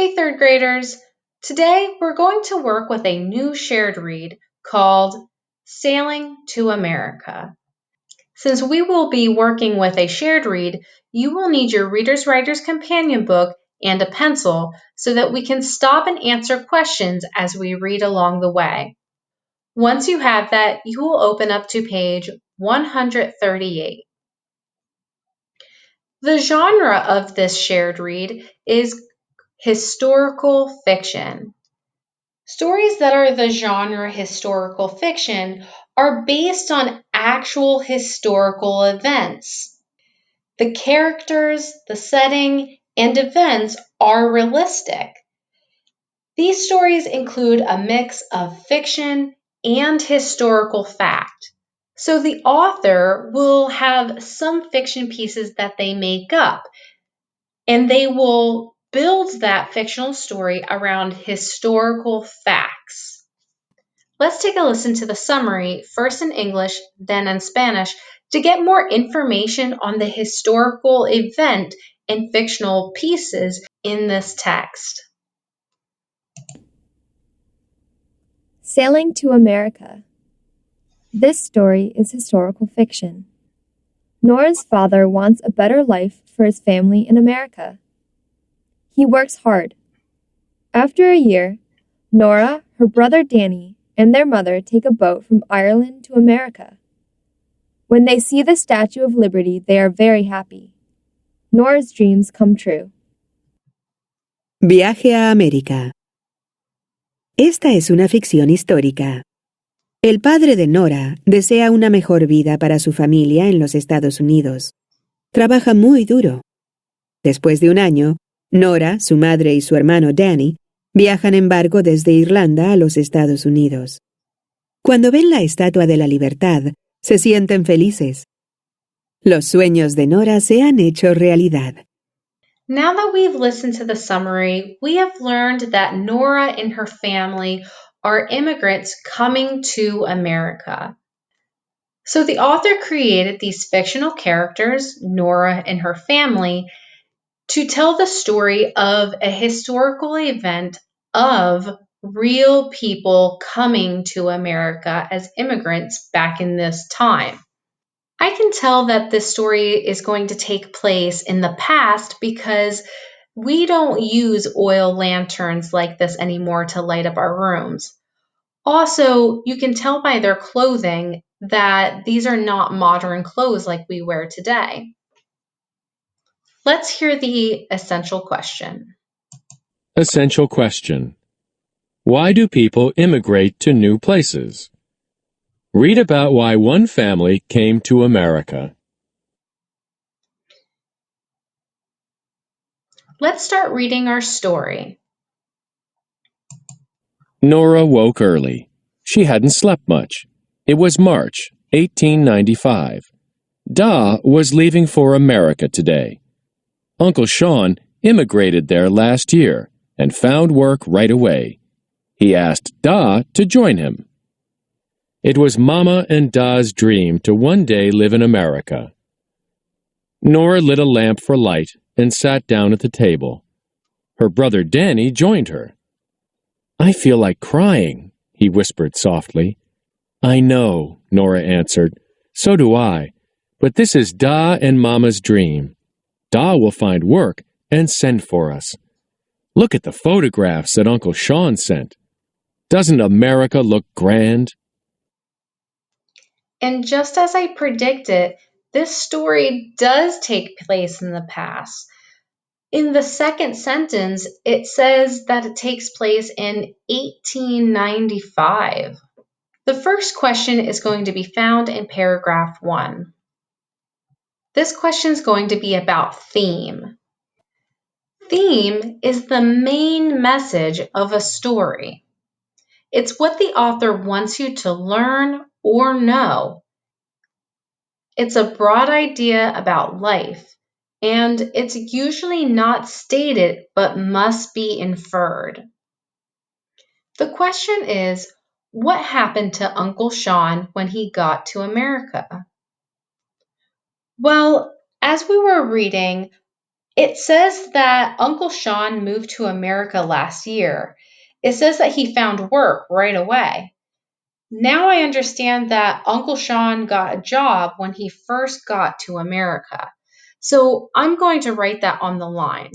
Hey, third graders! Today we're going to work with a new shared read called Sailing to America. Since we will be working with a shared read, you will need your Reader's Writer's Companion book and a pencil so that we can stop and answer questions as we read along the way. Once you have that, you will open up to page 138. The genre of this shared read is historical fiction. Stories that are the genre historical fiction are based on actual historical events. The characters, the setting, and events are realistic. These stories include a mix of fiction and historical fact. So the author will have some fiction pieces that they make up, and they will build that fictional story around historical facts. Let's take a listen to the summary, first in English, then in Spanish, to get more information on the historical event and fictional pieces in this text. Sailing to America. This story is historical fiction. Nora's father wants a better life for his family in America. He works hard. After a year, Nora, her brother Danny, and their mother take a boat from Ireland to America. When they see the Statue of Liberty, they are very happy. Nora's dreams come true. Viaje a América. Esta es una ficción histórica. El padre de Nora desea una mejor vida para su familia en los Estados Unidos. Trabaja muy duro. Después de un año, Nora, su madre y su hermano Danny viajan en barco desde Irlanda a los Estados Unidos. Cuando ven la Estatua de la Libertad, se sienten felices. Los sueños de Nora se han hecho realidad. Now that we've listened to the summary, we have learned that Nora and her family are immigrants coming to America. So the author created these fictional characters, Nora and her family, to tell the story of a historical event of real people coming to America as immigrants back in this time. I can tell that this story is going to take place in the past because we don't use oil lanterns like this anymore to light up our rooms. Also, you can tell by their clothing that these are not modern clothes like we wear today. Let's hear the essential question. Essential question. Why do people immigrate to new places? Read about why one family came to America. Let's start reading our story. Nora woke early. She hadn't slept much. It was March, 1895. Da was leaving for America today. Uncle Sean immigrated there last year and found work right away. He asked Da to join him. It was Mama and Da's dream to one day live in America. Nora lit a lamp for light and sat down at the table. Her brother Danny joined her. "I feel like crying," he whispered softly. "I know," Nora answered. "So do I. But this is Da and Mama's dream. Da will find work and send for us. Look at the photographs that Uncle Sean sent. Doesn't America look grand?" And just as I predicted, this story does take place in the past. In the second sentence, it says that it takes place in 1895. The first question is going to be found in paragraph 1. This question is going to be about theme. Theme is the main message of a story. It's what the author wants you to learn or know. It's a broad idea about life, and it's usually not stated but must be inferred. The question is, what happened to Uncle Sean when he got to America? Well, as we were reading, It says that Uncle Sean moved to America last year. It says that he found work right away. Now I understand that Uncle Sean got a job when he first got to America. So I'm going to write that on the line.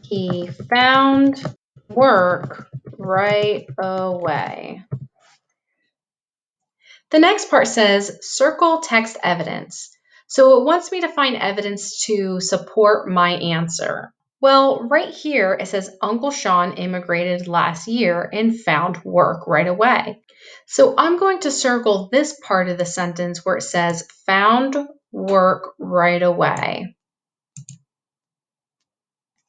He found work right away. The next part says circle text evidence. So it wants me to find evidence to support my answer. Well, right here it says Uncle Sean immigrated last year and found work right away. So I'm going to circle this part of the sentence where it says found work right away.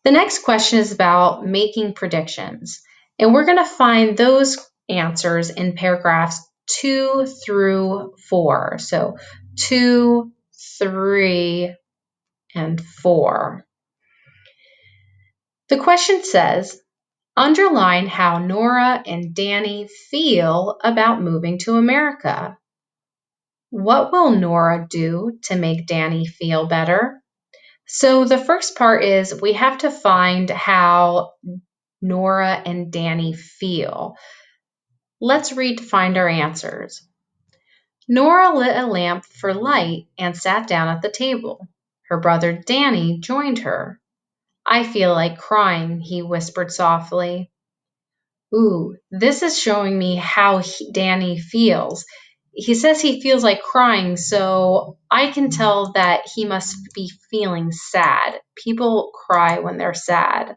The next question is about making predictions, and we're going to find those answers in paragraphs 2 through 4. So 2, 3, and 4. The question says, underline how Nora and Danny feel about moving to America. What will Nora do to make Danny feel better? So the first part is we have to find how Nora and Danny feel. Let's read to find our answers. Nora lit a lamp for light and sat down at the table. Her brother Danny joined her. I feel like crying, he whispered softly. Ooh, this is showing me how Danny feels. He says he feels like crying, so I can tell that he must be feeling sad. People cry when they're sad.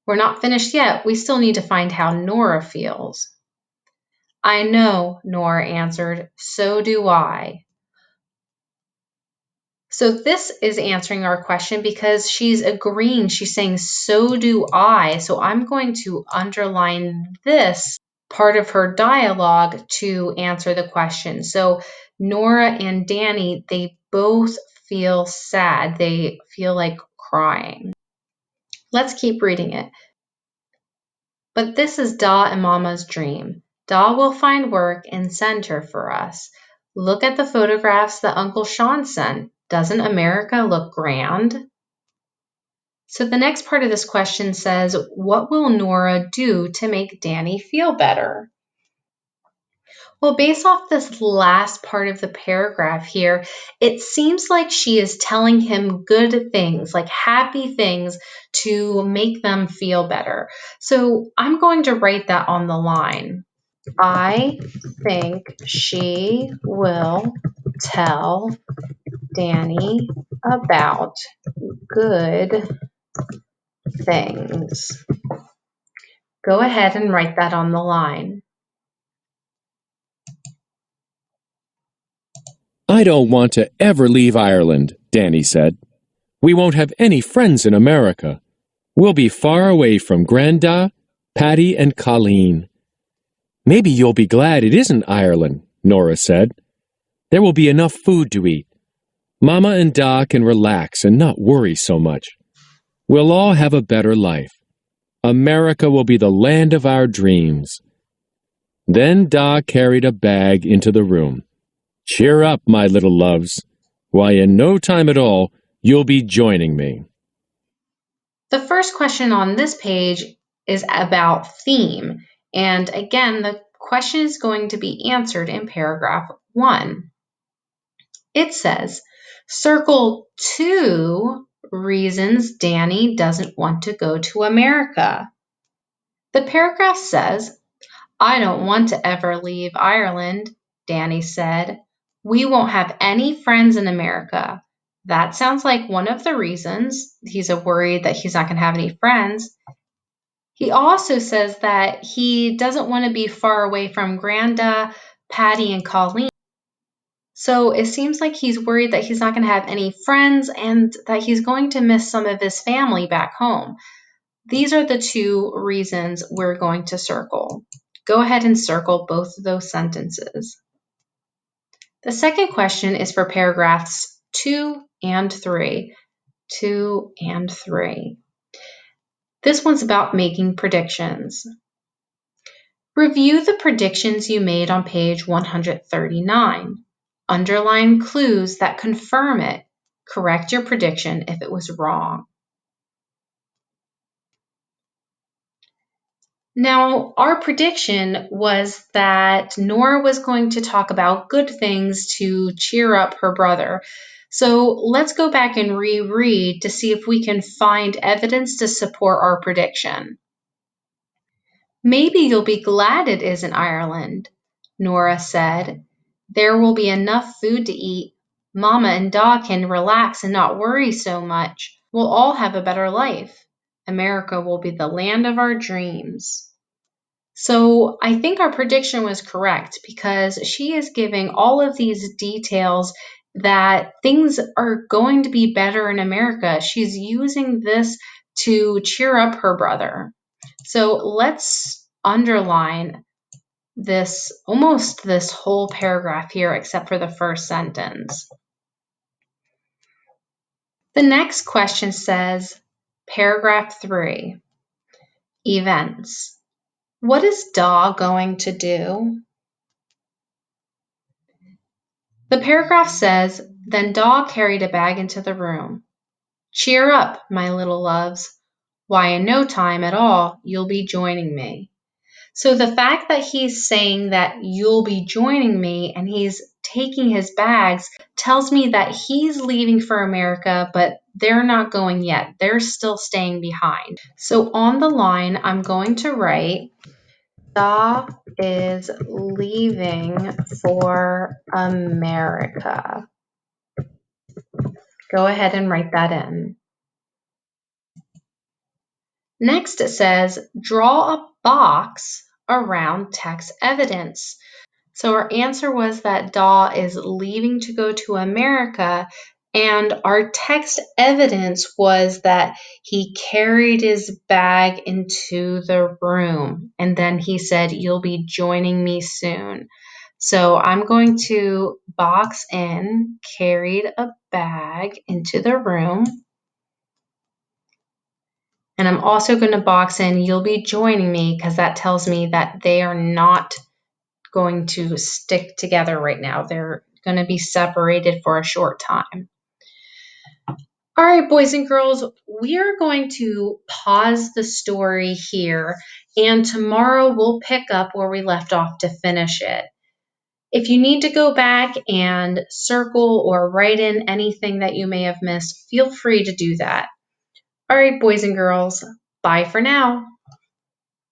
We're not finished yet. We still need to find how Nora feels. I know, Nora answered. So do I. So this is answering our question because she's agreeing. She's saying, so do I. So I'm going to underline this part of her dialogue to answer the question. So Nora and Danny, they both feel sad. They feel like crying. Let's keep reading it. But this is Da and Mama's dream. Da will find work and send her for us. Look at the photographs that Uncle Sean sent. Doesn't America look grand? So the next part of this question says, what will Nora do to make Danny feel better? Well, based off this last part of the paragraph here, it seems like she is telling him good things, like happy things to make them feel better. So I'm going to write that on the line. I think she will tell Danny about good things. Go ahead and write that on the line. I don't want to ever leave Ireland, Danny said. We won't have any friends in America. We'll be far away from Granda, Patty, and Colleen. Maybe you'll be glad it isn't Ireland, Nora said. There will be enough food to eat. Mama and Da can relax and not worry so much. We'll all have a better life. America will be the land of our dreams. Then Da carried a bag into the room. Cheer up, my little loves. Why, in no time at all, you'll be joining me. The first question on this page is about theme. And again, the question is going to be answered in paragraph 1. It says, circle 2 reasons Danny doesn't want to go to America. The paragraph says, I don't want to ever leave Ireland, Danny said. We won't have any friends in America. That sounds like one of the reasons. He's worried that he's not going to have any friends. He also says that he doesn't want to be far away from Granda, Patty, and Colleen. So it seems like he's worried that he's not going to have any friends and that he's going to miss some of his family back home. These are the 2 reasons we're going to circle. Go ahead and circle both of those sentences. The second question is for paragraphs 2 and 3. 2 and 3. This one's about making predictions. Review the predictions you made on page 139. Underline clues that confirm it. correct your prediction if it was wrong. Now, our prediction was that Nora was going to talk about good things to cheer up her brother. So let's go back and reread to see if we can find evidence to support our prediction. Maybe you'll be glad it isn't Ireland, Nora said. There will be enough food to eat. Mama and Da can relax and not worry so much. We'll all have a better life. America will be the land of our dreams. So I think our prediction was correct because she is giving all of these details that things are going to be better in America. She's using this to cheer up her brother. So let's underline almost this whole paragraph here except for the first sentence. The next question says, paragraph 3, events. What is Da going to do? The paragraph says, then Da carried a bag into the room. Cheer up, my little loves. Why, in no time at all, you'll be joining me. So the fact that he's saying that you'll be joining me and he's taking his bags tells me that he's leaving for America, but they're not going yet. They're still staying behind. So on the line, I'm going to write, Da is leaving for America. Go ahead and write that in. Next, it says, draw a box around text evidence. So our answer was that Da is leaving to go to America, and our text evidence was that he carried his bag into the room, and then he said, you'll be joining me soon. So I'm going to box in, carried a bag into the room. And I'm also going to box in, you'll be joining me, because that tells me that they are not going to stick together right now. They're going to be separated for a short time. All right, boys and girls, we are going to pause the story here, and tomorrow we'll pick up where we left off to finish it. If you need to go back and circle or write in anything that you may have missed, feel free to do that. All right, boys and girls, bye for now.